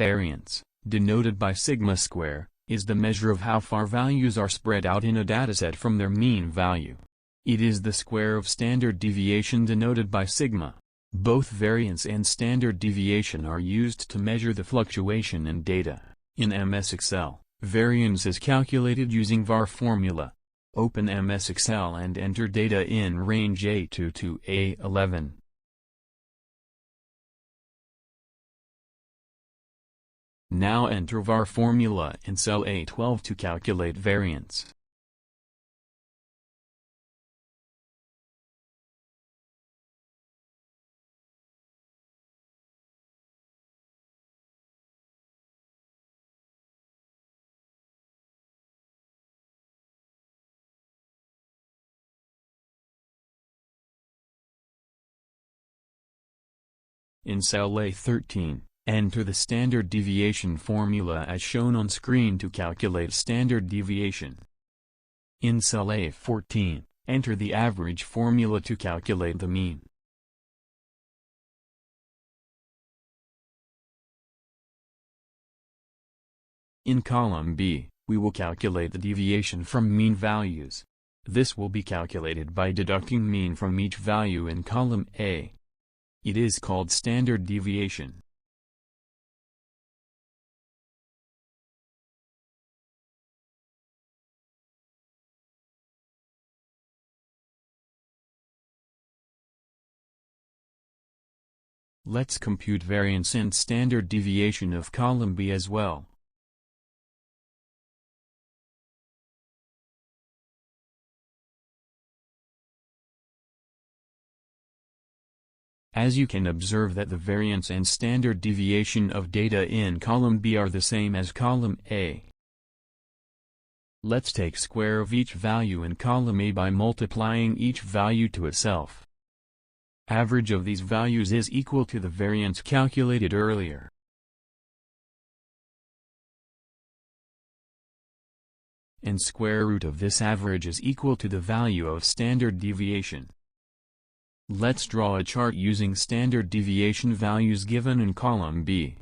Variance, denoted by sigma square, is the measure of how far values are spread out in a dataset from their mean value. It is the square of standard deviation denoted by sigma. Both variance and standard deviation are used to measure the fluctuation in data. In MS Excel, variance is calculated using var formula. Open MS Excel and enter data in range A2 to A11. Now enter var formula in cell A12 to calculate variance. In cell A13, enter the standard deviation formula as shown on screen to calculate standard deviation. In cell A14, enter the average formula to calculate the mean. In column B, we will calculate the deviation from mean values. This will be calculated by deducting mean from each value in column A. It is called standard deviation. Let's compute variance and standard deviation of column B as well. As you can observe that the variance and standard deviation of data in column B are the same as column A. Let's take square of each value in column A by multiplying each value to itself. Average of these values is equal to the variance calculated earlier. And square root of this average is equal to the value of standard deviation. Let's draw a chart using standard deviation values given in column B.